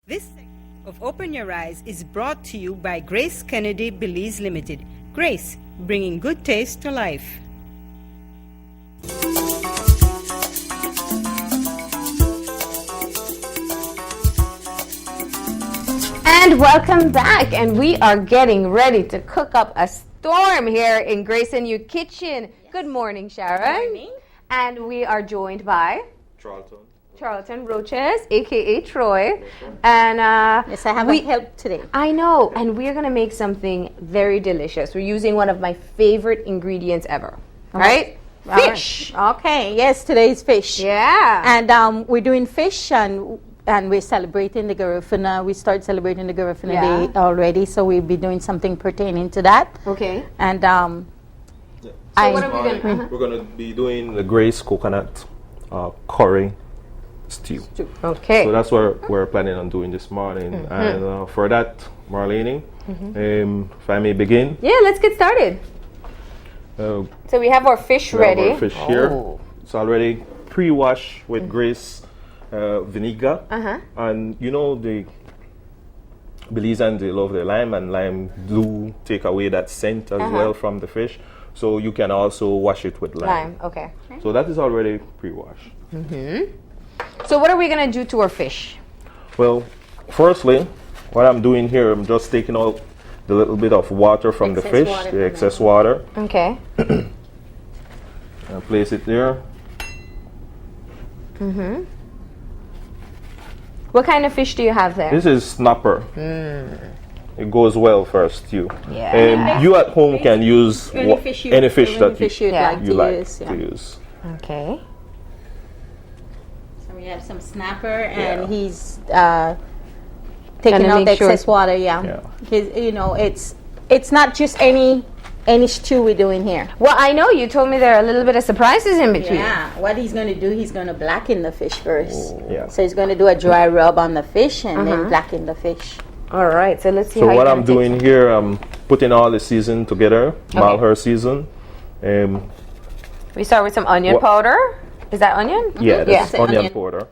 This segment of Open Your Eyes is brought to you by Grace Kennedy Belize Limited. Grace, bringing good taste to life. And welcome back, and we are getting ready to cook up a storm here in Grace and You Kitchen. Yes. Good morning, Sharon. Good morning. And we are joined by Charlton Roches, aka Troy. And yes, I have help today. I know, and we're gonna make something very delicious. We're using one of my favorite ingredients ever. Right? Fish. Okay. Yes, today's fish. Yeah. And we're doing fish, and we're celebrating the Garifuna. We started celebrating the Garifuna Day already, so we'll be doing something pertaining to that. Okay. And so what are we gonna? We're gonna be doing the Grace coconut curry stew. Okay. So that's what we're planning on doing this morning. And for that, Marlene, if I may begin. Yeah, let's get started. So we have our fish ready. Our fish here. It's already pre-washed with Grace vinegar. And you know the Belizeans, they love the lime, and lime do take away that scent as well from the fish. So you can also wash it with lime. Okay. So that is already pre-washed. So what are we gonna do to our fish? Well, firstly, what I'm doing here, I'm just taking out the little bit of water from the fish, the excess water. Okay. And place it there. What kind of fish do you have there? This is snapper. It goes well for a stew. Yeah. You at home can use any fish you'd you like use, to use. Okay. So we have some snapper, and he's taking out the excess water. Yeah. You know, it's not just any stew we're doing here. Well, I know you told me there are a little bit of surprises in between. Yeah. What he's going to do, he's going to blacken the fish first. Yeah. So he's going to do a dry rub on the fish and then blacken the fish. All right. So let's see. So what I'm doing here, I'm putting all the season together, Malheur season. We start with some onion powder. Is that onion? Yeah, that's onion powder.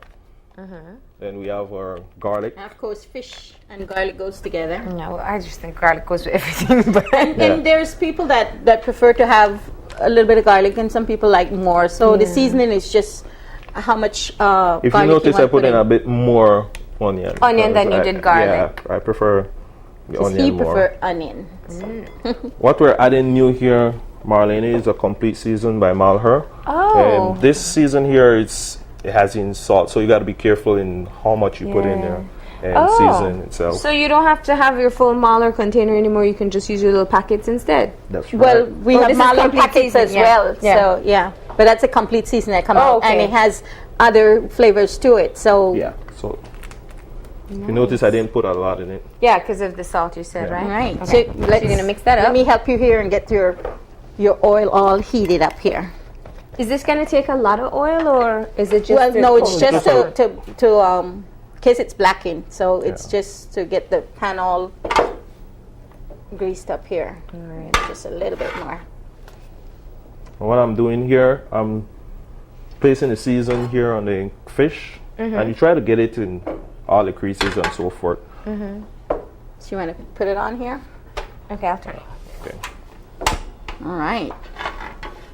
Then we have our garlic. And of course, fish and garlic goes together. No, I just think garlic goes with everything. But and there's people that prefer to have a little bit of garlic, and some people like more. So the seasoning is just how much if you notice, I put in a bit more onion. Onion than you did garlic. Yeah, I prefer the onion he more. prefer onion. What we're adding new here, Marlene, is a complete season by Malheur. Oh. This season here, it has in salt, so you got to be careful in how much you put in there and season itself. So you don't have to have your full Mahler container anymore. You can just use your little packets instead. That's right. Well, we have Mahler packets as well. So but that's a complete season that comes out, and it has other flavors to it. So so you notice I didn't put a lot in it. Yeah, because of the salt you said, right? Right. Okay. So you're gonna mix that up. Let me help you here and get your oil all heated up here. Is this gonna take a lot of oil, or is it just? Well, no, it's just to in case it's blackened. So it's just to get the pan all greased up here. All right. Just a little bit more. What I'm doing here, I'm placing the season here on the fish, and you try to get it in all the creases and so forth. So you want to put it on here? Okay, I'll turn it. Okay. All right.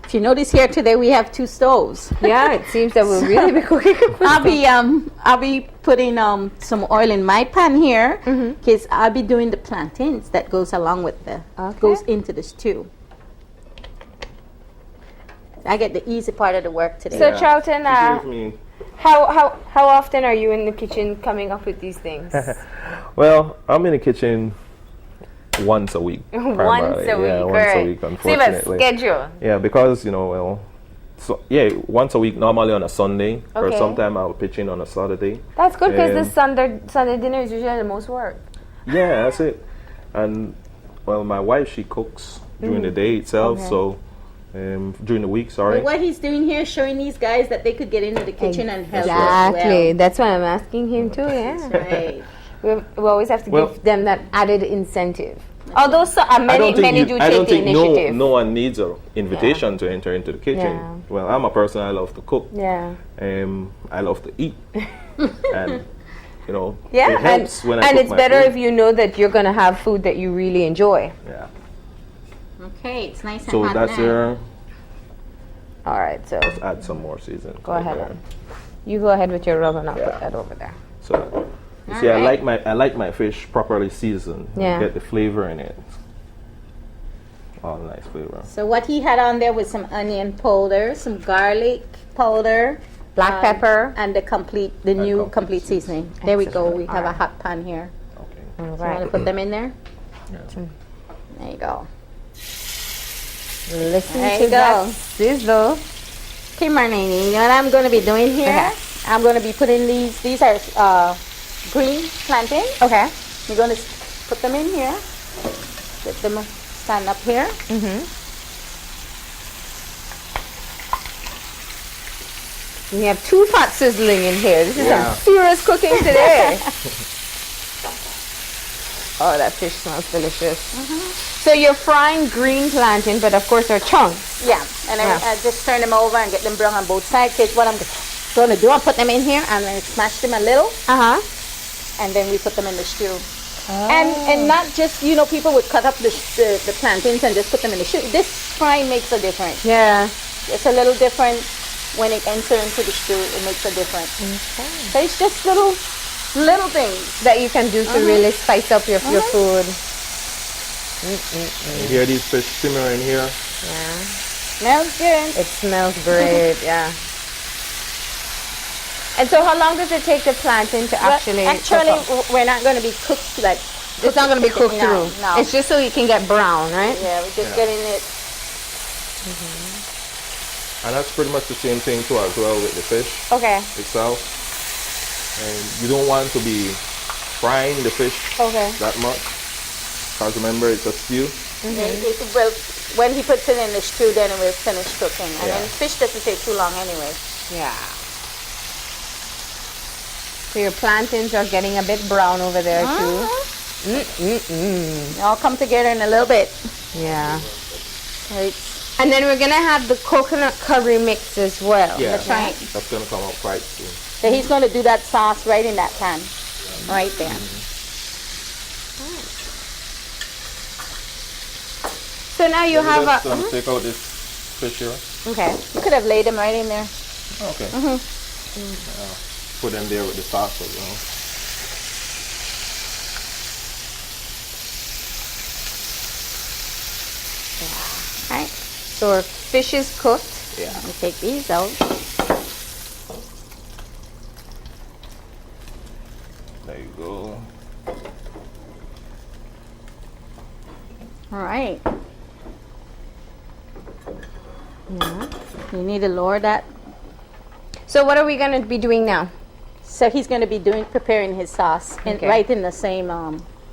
If you notice here today, we have 2 stoves. Yeah, it seems that we'll really be cooking. I'll be putting some oil in my pan here because I'll be doing the plantains that goes along with goes into the stew. I get the easy part of the work today. So Charlton, how often are you in the kitchen coming up with these things? Well, I'm in the kitchen once a week. Once a week, unfortunately. Schedule. Yeah, because once a week, normally on a Sunday, or sometime I'll pitch in on a Saturday. That's good because the Sunday dinner is usually the most work. Yeah, that's it. And well, my wife, she cooks during the day itself, so during the week, sorry. But what he's doing here is showing these guys that they could get into the kitchen and help. Exactly. Well. That's why I'm asking him too. Yeah. That's right. We always have to give them that added incentive. Although many do take the initiative. No one needs an invitation to enter into the kitchen. Yeah. Well, I'm a person, I love to cook. Yeah. I love to eat. And you know, Yeah, it helps when I and cook it's my better food. if you know that you're gonna have food that you really enjoy. Yeah. Okay, it's nice and So hot that's now. your. All right, so Add some more seasoning. go ahead. And you go ahead with your rub, and I'll Yeah. put that over there. So you see, Alright. I like my fish properly seasoned. Yeah. Get the flavor in it. All nice flavor. So what he had on there was some onion powder, some garlic powder, Black pepper. and the new complete seasoning. There we go. We have a Alright. hot pan here. Okay. All You want right. to put them in there? Yeah. There you go. Listen There to you that go. sizzle. Okay, Marlene, you know what I'm going to be doing here? Okay. I'm going to be putting these are green plantains. Okay. We're going to put them in here. Let them stand up here. We have two pots sizzling in here. This is Yeah. some serious cooking today. Oh, that fish smells delicious. So you're frying green plantain, but of course they're chunks. Yeah, and then Yeah. I just turn them over and get them brown on both sides. Here's what I'm going to do. I'll put them in here and then smash them a little, Uh huh. and then we put them in the stew. And not just, you know, people would cut up the plantains and just put them in the stew. This fry makes a difference. Yeah. It's a little different when it enters into the stew. It makes a difference. So it's just little things. That you can do to really spice up your food. You hear these fish simmering here? Yeah. Smells good. It smells great. Yeah. And so, how long does it take the plantain to actually? Actually, cook up? we're not going to be cooked like. It's not going to be cooked No, through. no. It's just so you can get brown, right? Yeah, we're just getting it. And that's pretty much the same thing too as well with the fish Okay. itself. And you don't want to be frying the fish Okay. that much. Because remember, it's a stew. Well, when he puts it in the stew, then it will finish cooking. And Yeah. then fish doesn't take too long anyway. Yeah. So your plantains are getting a bit brown over there too. They all come together in a little bit. Yeah. Right. And then we're gonna have the coconut curry mix as well. Yeah, That's right. that's gonna come out quite soon. So he's going to do that sauce right in that pan. Right there. So now you have Let's a. take out this fish here. Okay. You could have laid them right in there. Okay. Put them there with the sauce as well. Right. So our fish is cooked. Yeah. Let me take these out. There you go. All right. You need to lower that. So what are we gonna be doing now? So he's going to be preparing his sauce Okay. right in the same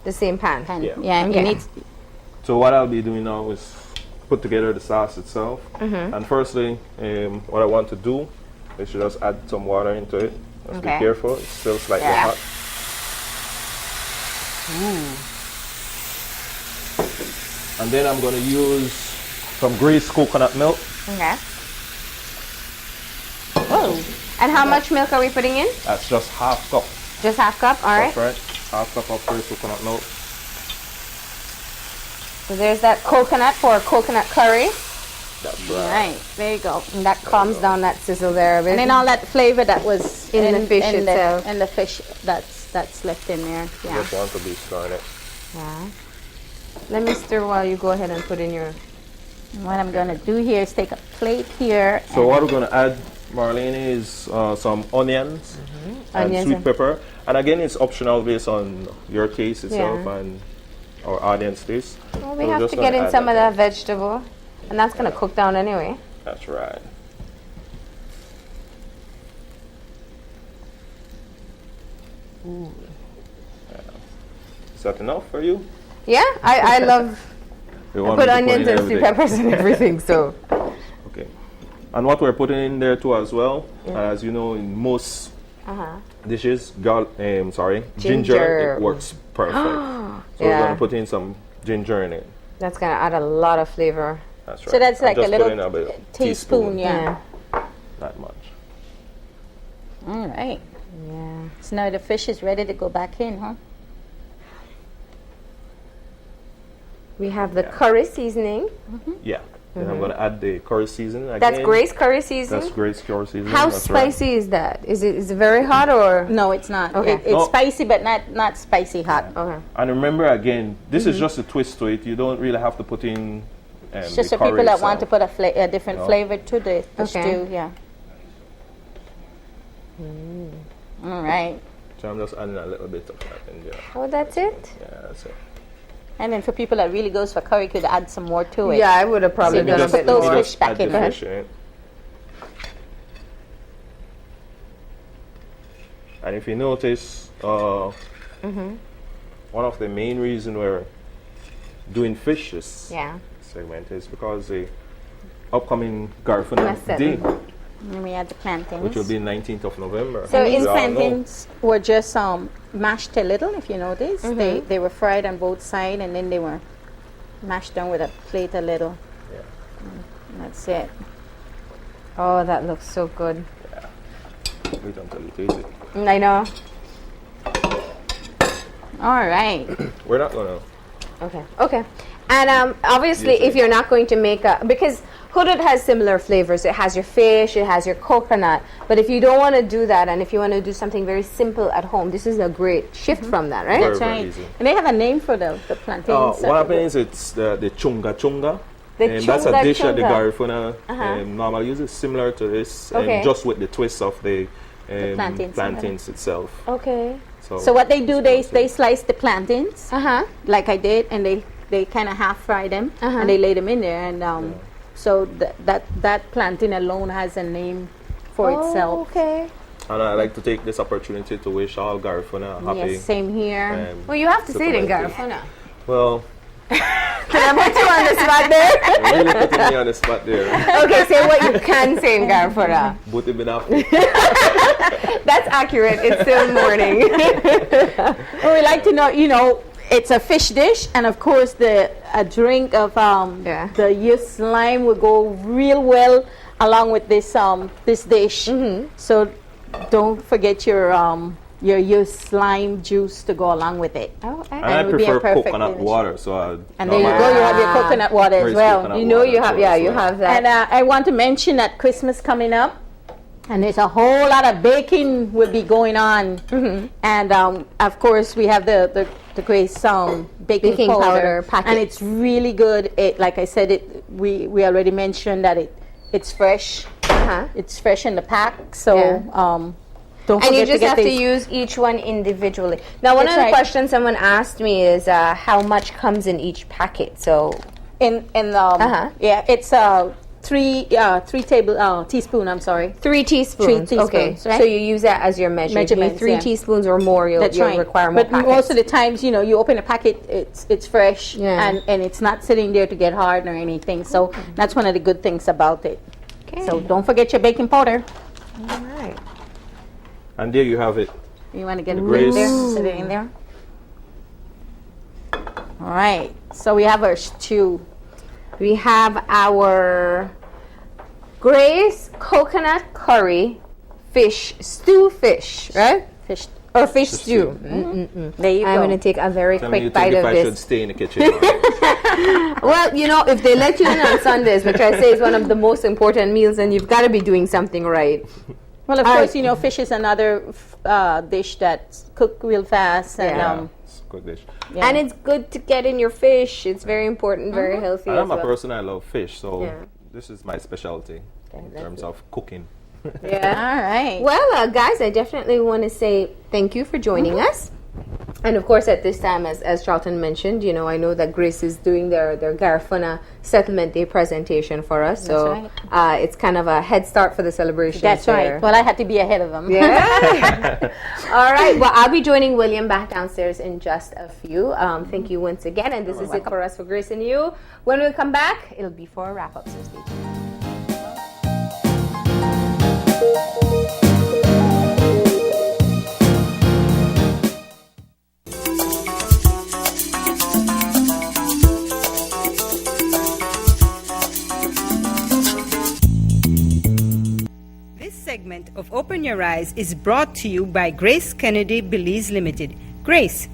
The same pan. pan. Yeah. Yeah, and Okay. he needs. So what I'll be doing now is put together the sauce itself. And firstly, what I want to do is just add some water into it. Just Okay. be careful; it's still slightly Yeah. hot. And then I'm going to use some greased coconut milk. Okay. Whoa. And how much milk are we putting in? That's just half cup. Just half cup. All right. That's right. Half cup of greased coconut milk. So there's that coconut for a coconut curry. That's Right. There you go. And that calms down that sizzle there a bit. And then all that flavor that was In the fish itself. and the fish that's left in there. Yeah. Just want to be stirring it. Yeah. Let me stir while you go ahead and put in your. What I'm going to do here is take a plate here. So what we're going to add, Marlene, is some onions and Onions sweet and- pepper. And again, it's optional based on your taste itself Yeah. and our audience taste. Well, we So we're have just to gonna get in add some of that that vegetable, and that's gonna cook down anyway. That's right. Yeah. Is that enough for you? Yeah, I love. You I want put me to onions in and sweet everything? peppers and everything. So Okay. And what we're putting in there too as well, as you know, in most dishes, ginger, Ginger. it works perfect. So we're Yeah. going to put in some ginger in it. that's gonna add a lot of flavor. That's right. So that's I'm like a just little putting a teaspoon, yeah. Not much. All right. Yeah. So now the fish is ready to go back in, huh? We have the curry seasoning. Yeah. Then I'm going to add the curry seasoning again. That's Grace curry seasoning? That's Grace curry seasoning. How that's spicy is that? Is it very hot or? No, it's not. Okay. It's spicy, but not spicy hot. Okay. And remember, again, this is just a twist to it. You don't really have to put in It's just the for people curry that want to itself. put a different flavor to the stew, yeah. All right. So I'm just adding a little bit of that in there. Oh, that's it? Yeah, that's it. And then for people that really goes for curry, could add some more to it. Yeah, I would have probably So done a just bit put those more. fish back add the in there. fish in. And if you notice, one of the main reasons we're doing fish this Yeah. segment is because the upcoming Garifuna That's it. Day, And we add the plantains. which will be 19th of November. So We these all know. plantains were just mashed a little, if you notice. They were fried on both sides, and then they were mashed down with a plate a little. Yeah. And that's it. Oh, that looks so good. Wait until you taste it. I know. All right. We're not gonna. Okay. Okay. And obviously, Yes, if you're not going to make because hooded has similar flavors. It has your fish, it has your coconut. But if you don't want to do that, and if you want to do something very simple at home, this is a great shift from that, right? Very, That's very right. easy. And they have a name for the plantains. What happens is it's the chunga chunga. The That's a chunga dish that the chunga. Garifuna normally uses, similar to this, Okay. just with the twist of the plantains. plantains itself. Okay. So what they do, they slice the plantains, Uh-huh. like I did, and they kind of half fry them, and they lay them in there. And so that plantain alone has a name for itself. Okay. And I like to take this opportunity to wish all Garifuna a happy. Yes, same here. Well, you have to say it in Supplemented. Garifuna. Well, Can I put you on the spot there? you're really putting me on the spot there. Okay, say what you can say in Garifuna. Buti binapo. That's accurate. It's still morning. Well, we like to know, it's a fish dish, and of course a drink of the youth lime will go real well along with this dish. So don't forget your youth lime juice to go along with it. Oh, And I it would be a prefer perfect coconut finish. water, so And there you go. You have your coconut water as Grace well. coconut you know you water have, too, yeah, as you well. have that. And I want to mention that Christmas coming up, and there's a whole lot of baking will be going on. And of course, we have the Grace baking powder packet. and it's really good. It, like I said, we already mentioned that it's fresh. It's fresh in the pack, so don't And you forget just to get have to these. use each one individually. Now, one That's of the right. questions someone asked me is how much comes in each packet. So, It's 3 teaspoon. I'm sorry. 3 teaspoons. 3 Okay, teaspoons, right? so you use that as your measure. If you need Measurements, 3 yeah. teaspoons or more, you'll That's right. require more But packets. most of the times, you open a packet, it's fresh, Yeah. and it's not sitting there to get hard or anything. So that's one of the good things about it. Okay. So don't forget your baking powder. All right. And there you have it. You want to get a Grace. plate there, sit it in there. All right. So we have our stew. We have our Grace coconut curry stew fish, right? Fish. Or fish stew. There you I'm go. going to take a very Tell me you quick bite think of if I should this. stay in the kitchen. Well, if they let you in on Sundays, which I say is one of the most important meals, then you've got to be doing something right. Well, of course, fish is another dish that's cooked real fast. And, Yeah. It's a good dish. yeah. And it's good to get in your fish. It's very important, very healthy. I'm as a well. person, I love fish, so Yeah. this is my specialty in terms of cooking. Yeah. All right. Well, guys, I definitely want to say thank you for joining us. And of course, at this time, as Charlton mentioned, I know that Grace is doing their Garifuna Settlement Day presentation for us. So it's kind of a head start for the celebration. That's right. Well, I had to be ahead of them. Yeah. All right. Well, I'll be joining William back downstairs in just a few. Thank you once again. And this is it for us for Grace and You. When we come back, it'll be for a wrap-up. So stay tuned. This segment segment of Open Your Eyes is brought to you by Grace Kennedy Belize Limited. Grace,